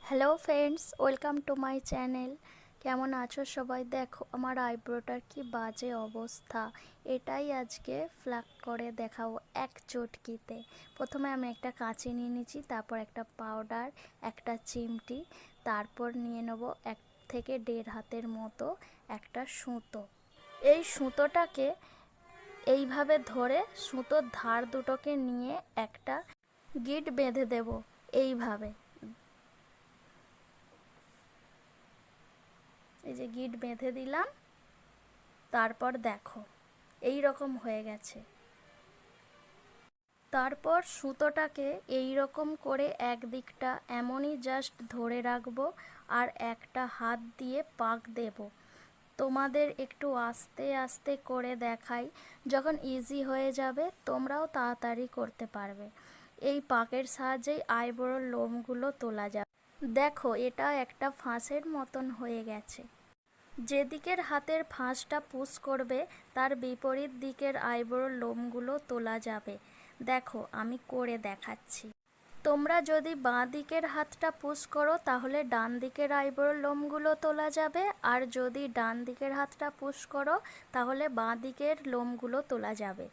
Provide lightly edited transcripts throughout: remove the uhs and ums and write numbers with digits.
Hello friends, welcome to my channel. কেমন আছো সবাই? দেখো আমার আইব্রোটার কি বাজে অবস্থা। এটাই আজকে ফ্ল্যাক করে দেখাবো এক চটকিতে। প্রথমে আমি একটা কাঁচি নিয়ে নিয়েছি, তারপর একটা পাউডার, একটা চিমটি, তারপর নিয়ে নেব 1 থেকে 1.5 হাতের মতো একটা সুতো। এই সুতোটাকে এইভাবে ধরে সুতোর ধার দুটোকে নিয়ে একটা গিঁট বেঁধে দেব এইভাবে। এই যে গিঁট বেঁধে দিলাম, তারপর দেখো এই রকম হয়ে গেছে। তারপর সুতোটাকে এই রকম করে একদিকটা এমনই জাস্ট ধরে রাখবো আর একটা হাত দিয়ে পাক দেব। তোমাদের একটু আস্তে আস্তে করে দেখাই, যখন ইজি হয়ে যাবে তোমরাও তাড়াতাড়ি করতে পারবে। এই পাকের সাহায্যেই আইব্রোর লোমগুলো তোলা যাবে। দেখো এটা একটা ফাঁসের মতন হয়ে গেছে। যেদিকের হাতের ফাঁসটা পুশ করবে তার বিপরীত দিকের আইব্রোর লোমগুলো তোলা যাবে। দেখো আমি করে দেখাচ্ছি। তোমরা যদি বাঁ দিকের হাতটা পুশ করো তাহলে ডান দিকের আইব্রোর লোমগুলো তোলা যাবে, আর যদি ডান দিকের হাতটা পুশ করো তাহলে বাঁ দিকের লোমগুলো তোলা যাবে।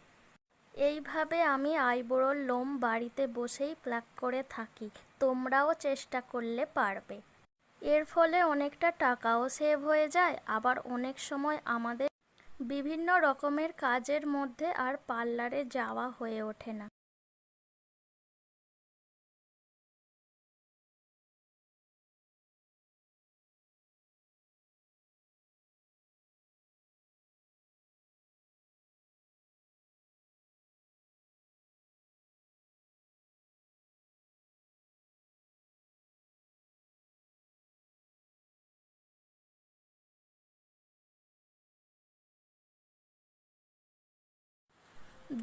এইভাবে আমি আইব্রোর লোম বাড়িতে বসেই প্লাক করে থাকি। তোমরাও চেষ্টা করলে পারবে। এর ফলে অনেকটা টাকাও সেভ হয়ে যায়, আবার অনেক সময় আমাদের বিভিন্ন রকমের কাজের মধ্যে আর পার্লারে যাওয়া হয়ে ওঠে না।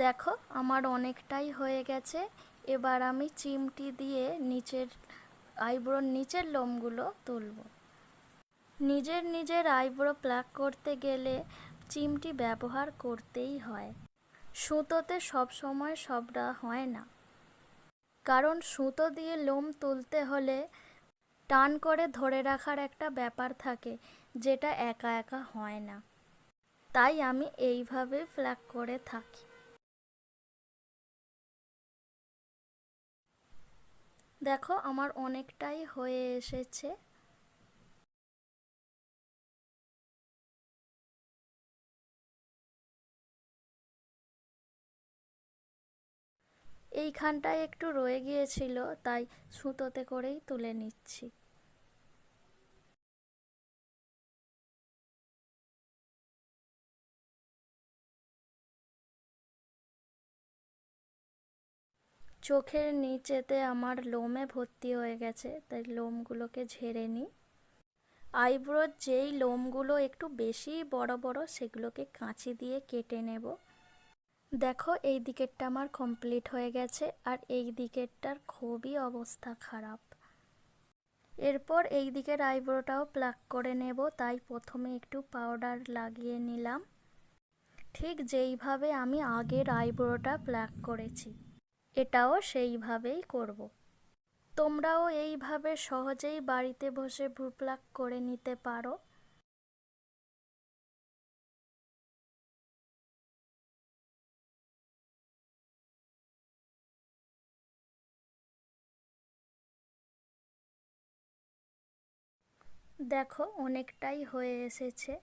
দেখো আমার অনেকটাই হয়ে গেছে। এবার আমি চিমটি দিয়ে নিচের আইব্রোর নিচের লোমগুলো তুলব। নিজের নিজের আইব্রো প্লাক করতে গেলে চিমটি ব্যবহার করতেই হয়। সুতোতে সব সময় সবটা হয় না, কারণ সুতো দিয়ে লোম তুলতে হলে টান করে ধরে রাখার একটা ব্যাপার থাকে, যেটা একা একা হয় না। তাই আমি এইভাবে প্লাক করে থাকি। দেখো আমার অনেকটাই হয়ে এসেছে। এইখানটায় একটু রয়ে গিয়েছিল, তাই সুতোতে করেই তুলে নিচ্ছি। চোখের নিচেতে আমার লোমে ভর্তি হয়ে গেছে, তাই লোমগুলোকে ঝেড়ে নিই। আইব্রোর যেই লোমগুলো একটু বেশি বড় বড় সেগুলোকে কাঁচি দিয়ে কেটে নেব। দেখো এই দিকেরটা আমার কমপ্লিট হয়ে গেছে, আর এই দিকেরটার খুবই অবস্থা খারাপ। এরপর এই দিকের আইব্রোটাও প্লাক করে নেব, তাই প্রথমে একটু পাউডার লাগিয়ে নিলাম, ঠিক যেইভাবে আমি আগের আইব্রোটা প্লাক করেছি এটাও সেইভাবেই করব। তোমরাও এইভাবে সহজেই বাড়িতে বসে ভ্রু প্লাক করে নিতে পারো। দেখো অনেকটাই হয়ে এসেছে।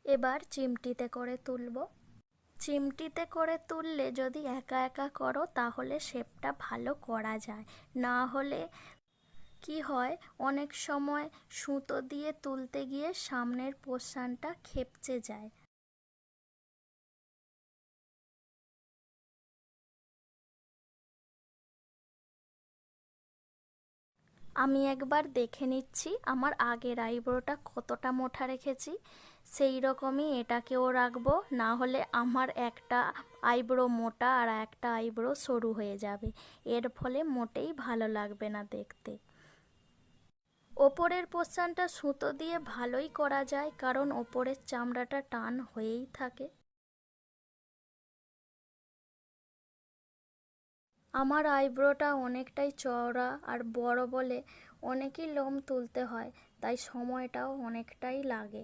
এবার চিমটিতে করে তুলব। চিমটিতে করে তুললে যদি একা একা করো তাহলে শেপটা ভালো করা যায়, না হলে কি হয় অনেক সময় সুতো দিয়ে তুলতে গিয়ে সামনের পোর্শনটা খেপচে যায়। আমি একবার দেখে নিচ্ছি আমার আগের আইব্রোটা কতটা মোটা রেখেছি, সেই রকমই এটাকেও রাখবো, না হলে আমার একটা আইব্রো মোটা আর একটা আইব্রো সরু হয়ে যাবে। এর ফলে মোটেই ভালো লাগবে না দেখতে। ওপরের পোর্শনটা সুতো দিয়ে ভালোই করা যায়, কারণ ওপরের চামড়াটা টান হয়েই থাকে। আমার আইব্রোটা অনেকটাই চওড়া আর বড় বলে অনেকই লোম তুলতে হয়, তাই সময়টাও অনেকটাই লাগে।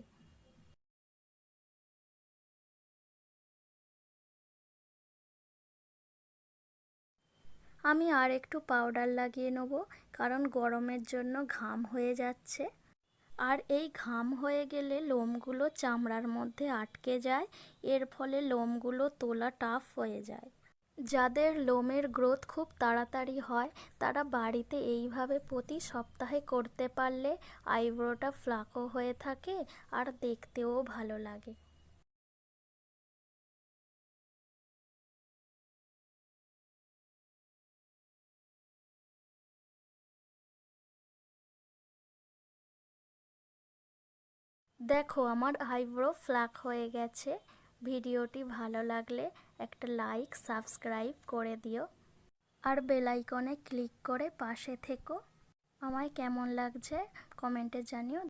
আমি আর একটু পাউডার লাগিয়ে নেব, কারণ গরমের জন্য ঘাম হয়ে যাচ্ছে। আর এই ঘাম হয়ে গেলে লোমগুলো চামড়ার মধ্যে আটকে যায়, এর ফলে লোমগুলো তোলা টাফ হয়ে যায়। যাদের লোমের গ্রোথ খুব তাড়াতাড়ি হয় তারা বাড়িতে এইভাবে প্রতি সপ্তাহে করতে পারলে আইব্রোটা ফ্লাকও হয়ে থাকে আর দেখতেও ভালো লাগে। দেখো আমার আইব্রো ফ্ল্যাক হয়ে গেছে। ভিডিওটি ভালো লাগলে একটা লাইক সাবস্ক্রাইব করে দিও আর বেল আইকনে ক্লিক করে পাশে থেকো। আমায় কেমন লাগছে কমেন্টে জানিও।